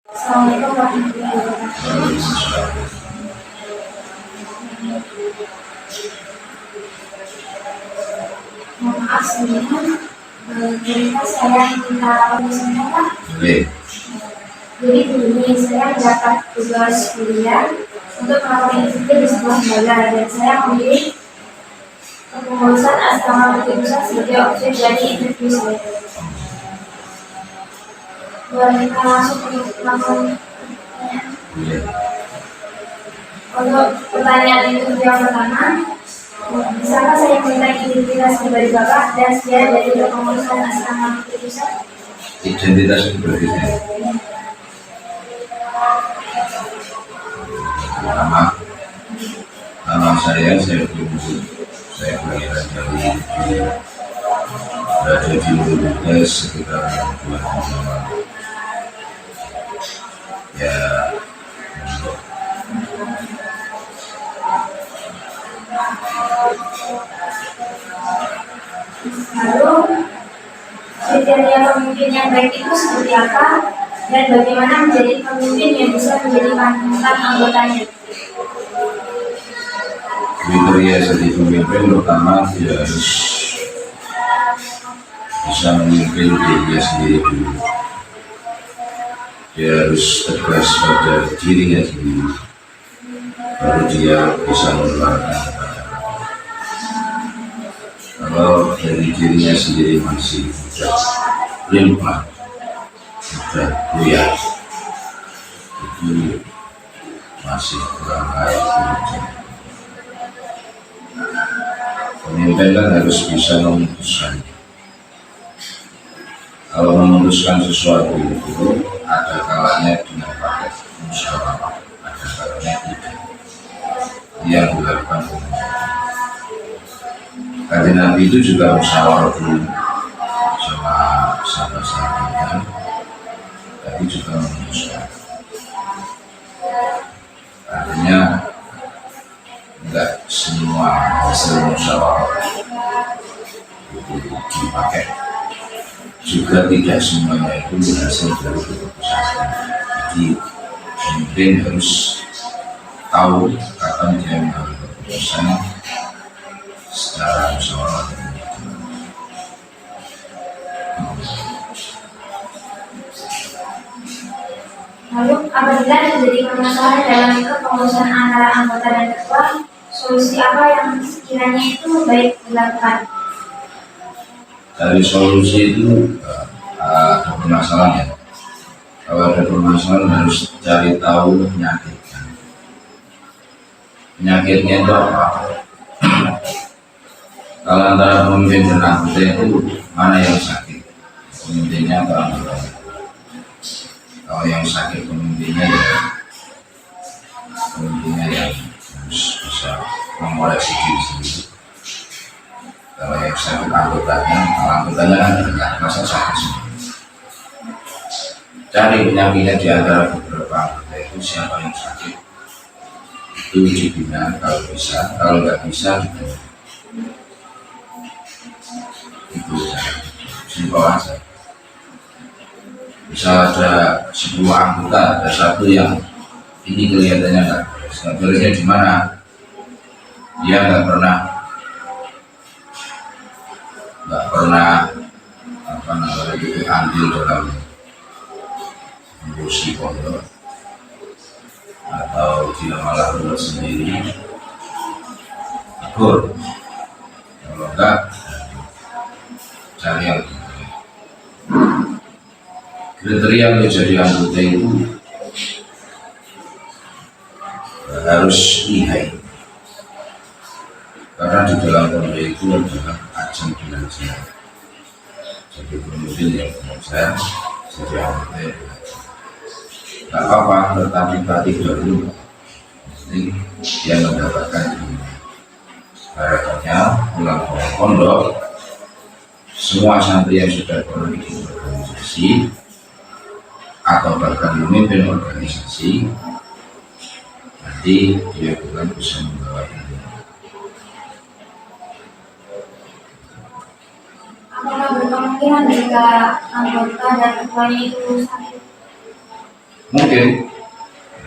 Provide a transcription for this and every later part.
Assalamualaikum warahmatullahi wabarakatuh. Maaf sebelumnya, cerita saya minta pesannya Pak. Jadi begini, saya mendapat tugas kuliah untuk melakukan ICT di sebuah lembaga dan saya memilih kepengurusan asrama Bukti Nusa sebagai objek dari interview saya. Boleh kita langsung langsung untuk pertanyaan interview yang pertama, bisakah saya minta identitas pribadi Bapak dan sejarah dari kepengurusan asrama Bukti Nusa? Identitas pribadi nama saya Budi. Saya kelahiran berada di Lubultes sekitar 2 tahun lalu. Ya, lalu kriteria pemimpin yang baik itu seperti apa dan bagaimana menjadi pemimpin yang bisa menjadi panutan anggotanya? kriteria jadi pemimpin pertama dia harus bisa memimpin dirinya sendiri dulu. Dia harus tegas pada dirinya sendiri, baru dia bisa menularkan kepada orang. Kalau dari dirinya sendiri masih mudah limpah, mudah goyah, itu masih kurang baik. Pemimpin kan harus bisa memutuskan. Kalau memutuskan sesuatu itu ada kalanya dengan pakai musyawarah, ada kalanya tidak. Yang dilakukan Kanjeng Nabi itu juga musyawarah dulu sama sahabat-sahabatnya, tapi juga memutuskan. Artinya enggak semua hasil musyawarah itu dipakai, juga tidak semuanya itu berhasil dari keputusan. Jadi pemimpin harus tahu kapan dia mengambil keputusan secara musyawarah. Lalu apabila terjadi permasalahan dalam kepengurusan antara anggota dan ketua, solusi apa yang sekiranya itu baik dilakukan? Dari solusi itu ada permasalahan ya. Kalau ada permasalahan harus cari tahu penyakitnya. Penyakitnya itu apa? Kalau antara pemimpin dan anggota itu mana yang sakit? Pemimpinnya atau anggotanya? Kalau yang sakit pemimpinnya ya pemimpinnya yang harus bisa mengoreksi diri sendiri. Kalau yang sakit anggotanya kan banyak, masa sakit semua. Cari penyakitnya di antara beberapa anggota itu, siapa yang sakit itu dibina kalau bisa, kalau nggak bisa juga itu simpel aja. Bisa ada 10 anggota, ada satu yang ini kelihatannya nggak beresnya di mana? Dia nggak pernah apa namanya itu andil dalam ngurusi pondok, atau dia malah buat sendiri akur. Kalau enggak, cari yang kriteria menjadi anggota itu harus lihai, karena di dalam pondok itu adalah ajang belajar. Jadi pemimpin yang belajar, jadi anggota yang belajar. Tak apa, tetapi batik dahulu, ini dia mendapatkan ilmu. Harapannya pulang ke pondok, semua santri yang sudah pernah ikut organisasi atau bahkan memimpin organisasi, nanti dia bukan bisa membawa ilmu. Apakah berkemungkinan jika anggota dan ketuanya itu sakit? Mungkin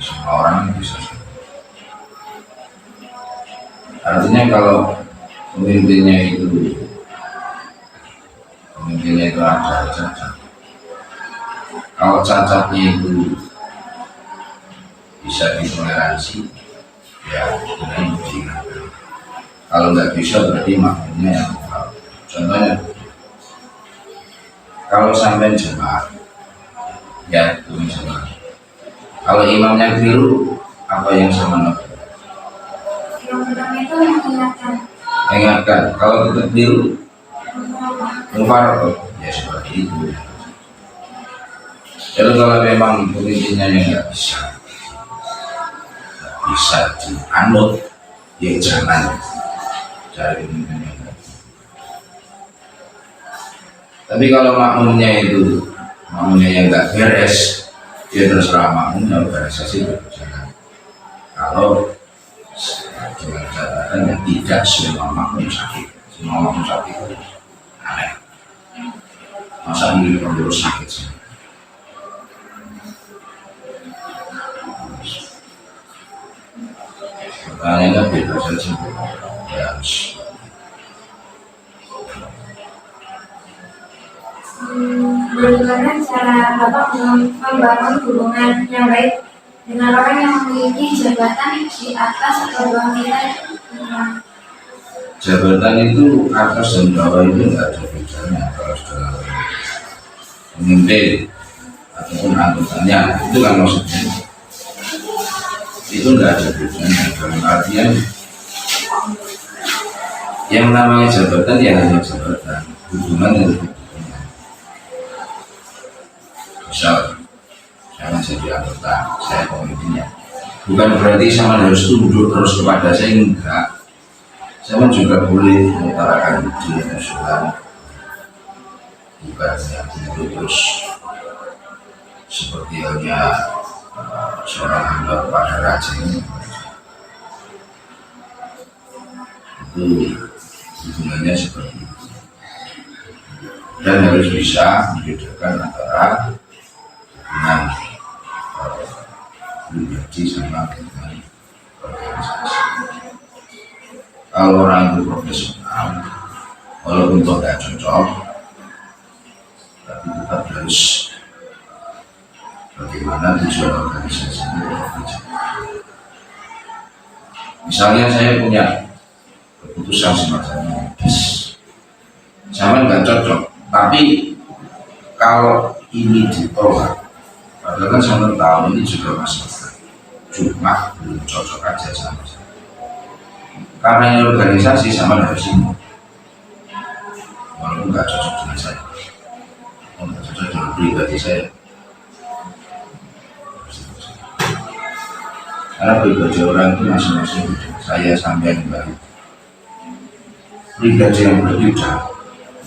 semua orang bisa. Artinya kalau pemimpinnya itu ada cacat, kalau cacatnya itu bisa ditoleransi, ya kemudian diingatkan. Kalau nggak bisa berarti makmumnya yang salah. Contohnya, kalau sampai jemaah, ya jemaah. Kalau imamnya keliru, apa yang sama Nabi? Yang pertama itu mengingatkan. Ingatkan. Kalau tetap keliru, mufarokoh, ya seperti itu. Jadi kalau memang pemimpinnya yang nggak bisa dianut, ya jangan cari pemimpin yang nggak bisa. Tapi kalau makmumnya yang nggak beres, dia terserah makmumnya organisasi berjalan. Kalau dengan catatan yang tidak semua makmum sakit, semua makmum sakit itu aneh. Masa ini pengurus sakit sih? Pertanyaannya beda saja, ya harus. Bagaimana cara Bapak membangun hubungan yang baik dengan orang yang memiliki jabatan di atas atau bawah kita? Jabatan itu atas dan bawah itu tidak ada bedanya. Kalau sudah pemimpin ataupun anggotanya, itu kan maksudnya itu tidak ada bedanya. Dalam artian yang namanya jabatan ya hanya jabatan, hubungan itu hubungan. Misal saya menjadi anggota, saya pemimpinnya, bukan berarti sama harus tunduk terus kepada saya, enggak. Saya juga boleh mengutarakan ide usulan, bukan hanya tunduk terus seperti halnya seorang hamba pada raja ini. Itu hubungannya seperti itu, dan harus bisa membedakan antara hubungan pribadi sama hubungan organisasi. Kalau orang itu profesional, walaupun itu tidak cocok, tapi tetap harus bagaimana tujuan organisasi ini bekerja. Misalnya saya punya keputusan semacam ini, sama nggak cocok, tapi kalau ini ditolak, padahal kan saya tahu ini juga masalah, cuma belum cocok aja sama saya. Karena ini organisasi sama harus ini, walaupun nggak cocok dengan saya, nggak cocok dengan pribadi saya. Karena pribadi orang itu masing-masing beda. Saya sampai kembali pribadi yang berbeda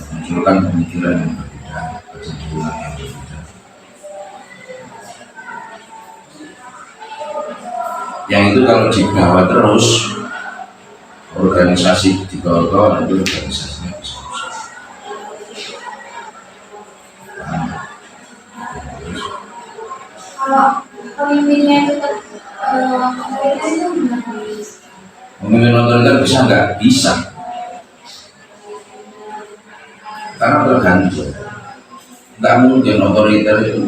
menunjukkan pemikiran yang berbeda, kecenderungan yang berbeda. Yang itu kalau dibawa terus, organisasi dibawa nanti organisasinya bisa rusak. Kalau pemimpinnya itu otoriter itu gimana? Pemimpin otoriter bisa nggak? Bisa. Karena tergantung. Nggak mungkin otoriter itu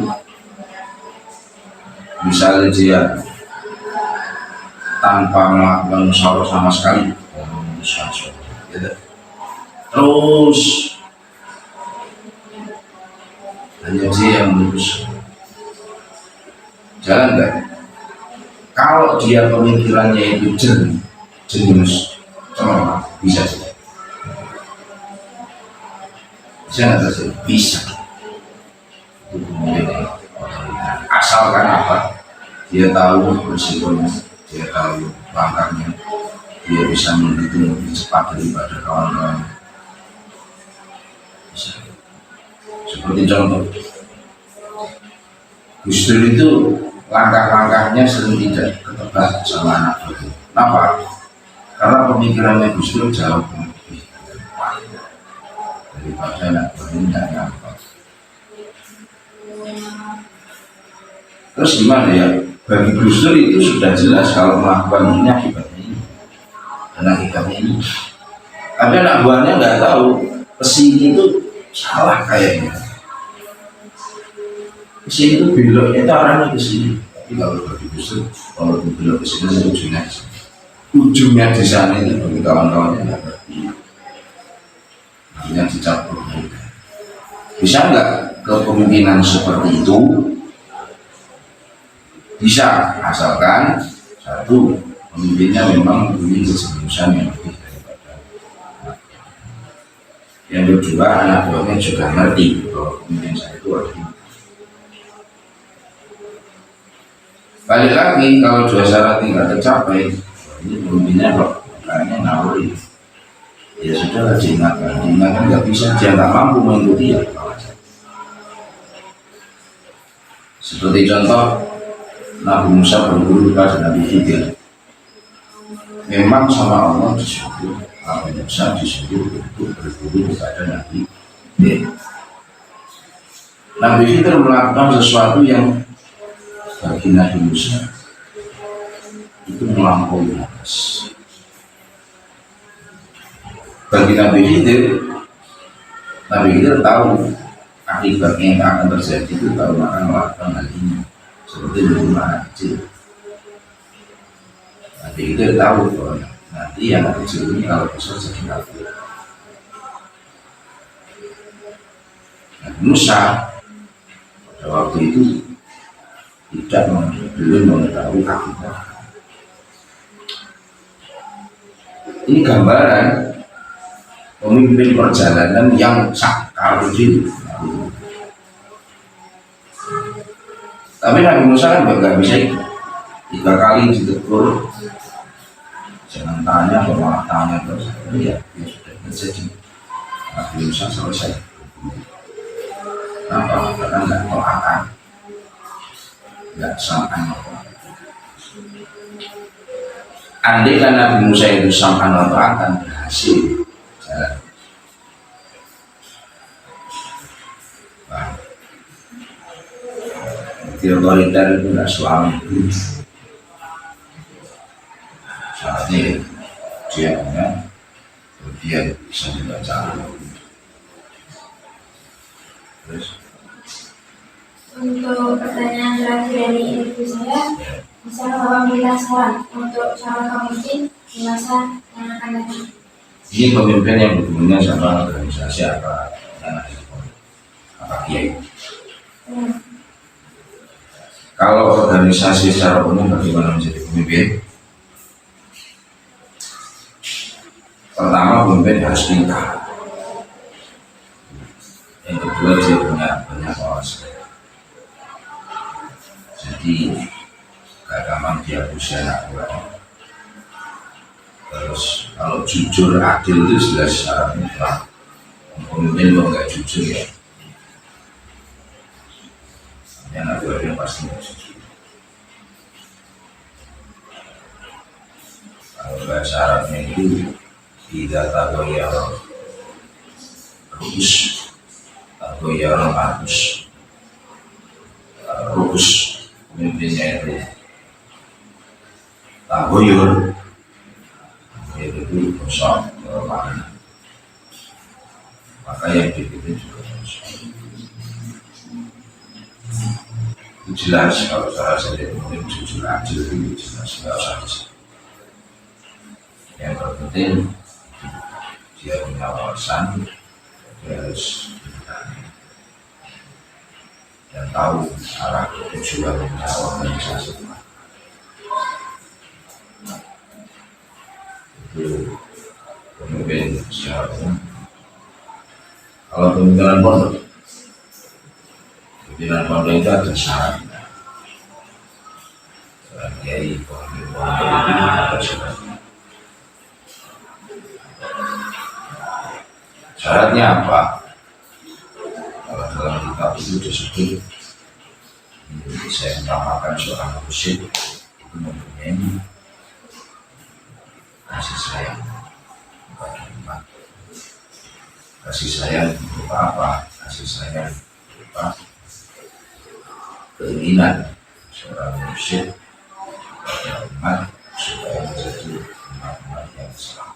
misalnya dia tanpa melakukan musyawarah sama sekali, gitu. Terus hanya dia yang memutus. Jalan nggak? Kalau dia pemikirannya itu jenius, cemerlang, bisa saja. Bisa nggak terjadi? Bisa. Itu pemimpin asalkan apa? Dia tahu risikonya, dia tahu langkahnya, dia bisa menghitung lebih cepat daripada kawan-kawan. Bisa. Seperti contoh, Gus Dur itu langkah-langkahnya sering tidak ketebak sama anak buahnya. Kenapa? Karena pemikirannya Gus Dur jauh lebih depan daripada anak buahnya yang nampak. Terus gimana ya? Bagi Gus Dur itu sudah jelas kalau melakukan ini akibatnya ini dan akibatnya ini. Tapi anak buahnya nggak tahu kesini itu salah kayaknya. Kesini itu beloknya itu arahnya ke sini. Tapi kalau bagi Gus Dur, kalau belok ke sini ujungnya di sana itu bagi kawan-kawannya nggak ngerti. Akhirnya dicampur. Bisa nggak kepemimpinan seperti itu? Bisa, asalkan satu, pemimpinnya memang mempunyai keseriusan yang lebih daripada anaknya. Yang kedua, anak buahnya juga ngerti bahwa pemimpin saya itu ada. Balik lagi, kalau dua syarat tidak tercapai, ini pemimpinnya kok makanya ngawuri. Ya sudah, diingatkan nggak bisa, dia nggak mampu mengikuti ya. Seperti contoh Nabi Musa berguru pada Nabi Khidir. Memang sama Allah disuruh Nabi Musa disuruh untuk berguru kepada Nabi Khidir. Nabi Khidir melakukan sesuatu yang bagi Nabi Musa itu melampaui batas. Bagi Nabi Khidir tahu akibatnya yang akan terjadi itu kalau akan melakukan hal ini. Seperti di rumah kecil. Nabi Khidir tahu bahwa nanti yang kecil ini kalau besar jadi kafir. Nabi Musa pada waktu itu belum mengetahui akibat. Ini gambaran pemimpin perjalanan yang sakar ini. Tapi Nabi Musa kan nggak bisa itu. 3 kali ditegur, jangan tanya, malah tanya terus. Ya sudah terjadi. Nabi Musa selesai. Kenapa? Karena nggak to'atan, nggak sam'an. Andai kan Nabi Musa itu sam'an atau to'atan berhasil jalan. Otoriter itu tidak selalu syaratnya dia bisa membaca. Terus untuk pertanyaan terakhir dari ibu saya, bisa Bapak berikan saran untuk calon pemimpin di masa yang akan datang? Ini pemimpin yang berhubungan sama organisasi apa kiai. Kalau organisasi secara umum bagaimana menjadi pemimpin? Pertama, pemimpin harus pintar. Yang kedua, dia punya banyak wawasan. Jadi gak gampang dia usia anak buah. Terus kalau jujur adil itu jelas syarat mutlak. Pemimpin kalau nggak jujur ya, anak buahnya pasti nggak jujur. Kalau nggak syaratnya itu tidak tagoyar rugus, tagoyar arus, rugus pemimpinnya itu tagoyur, itu kosong mana, maka yang dipimpin juga kosong. Itu jelas kalau salah saya mungkin jujur adil itu jelas nggak usah disebut. Yang terpenting dia punya wawasan, dia harus dan tahu arah tujuan organisasi. Itu pemimpin secara umum. Kalau pemimpinan pondok, pimpinan pondok itu ada syaratnya. Kiai pemimpin pondok itu ada syaratnya. Syaratnya apa? Kalau dalam kitab itu disebut, saya menamakan seorang musik itu mempunyai kasih sayang kepada umat. Kasih sayang berupa apa? Kasih sayang berupa keinginan seorang mursyid pada umat supaya menjadi umat-umat yang selamat.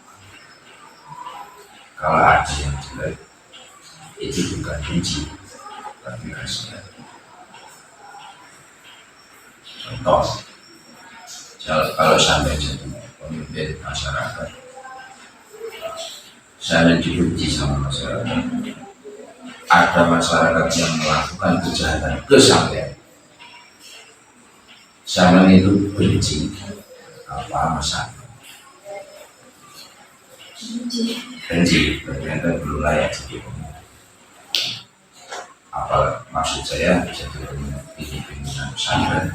Kalau ada yang jelek, itu bukan benci, tapi kasihan. Contoh, kalau sampai jadi pemimpin masyarakat, saya dibenci sama masyarakat. Ada masyarakat yang melakukan kejahatan kesampean, sama itu benci, apa masalah? Benci, ternyata belum layak jadi pemimpin. Apa maksud saya jadi pimpinan pesantren?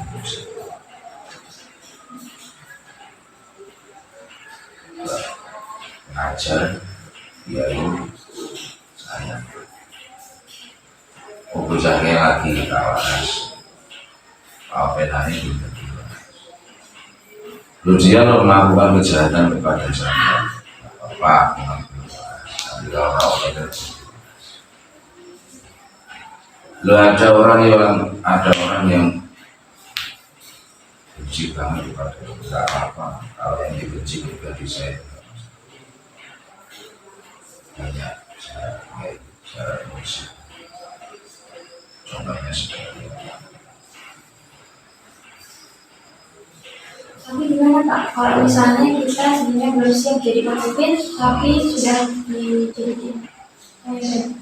Mengajar, kiai, saya. Bocahnya lagi kawasan, apa ini? Lu dia melakukan kejahatan kepada saya, apa? Lu ada orang yang benci banget kepada tidak apa, kalau yang dibenci pribadi saya banyak cara musik. Contohnya seperti itu. Tapi gimana Pak, kalau misalnya kita sebenarnya belum siap jadi pemimpin, tapi sudah dijadikan pemimpin?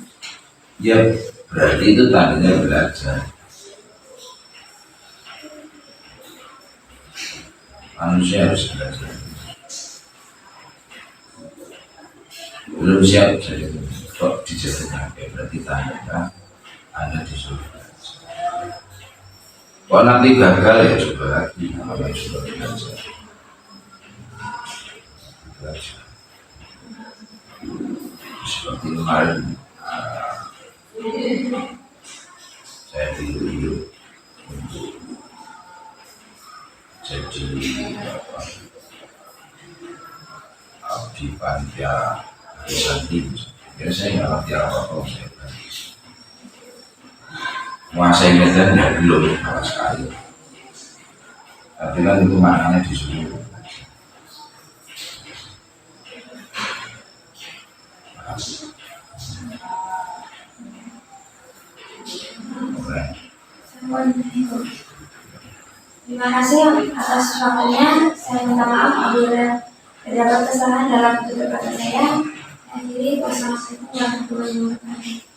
Ya, berarti itu tandanya belajar. Manusia harus belajar. Belum siap jadi kok dijadikan berarti tandanya Anda disuruh belajar. Kalau nanti gagal ya coba lagi, apa yang sudah belajar. Seperti kemarin saya dulu untuk jadi abdi panitia santri. Biasanya nggak ngerti apa-apa saya menguasai medan ya belum sama sekali, tapi kan itu maknanya disuruh. Terima kasih atas waktunya. Saya minta maaf apabila terdapat kesalahan dalam tutur kata saya. Akhiri, wassalamualaikum warahmatullahi wabarakatuh.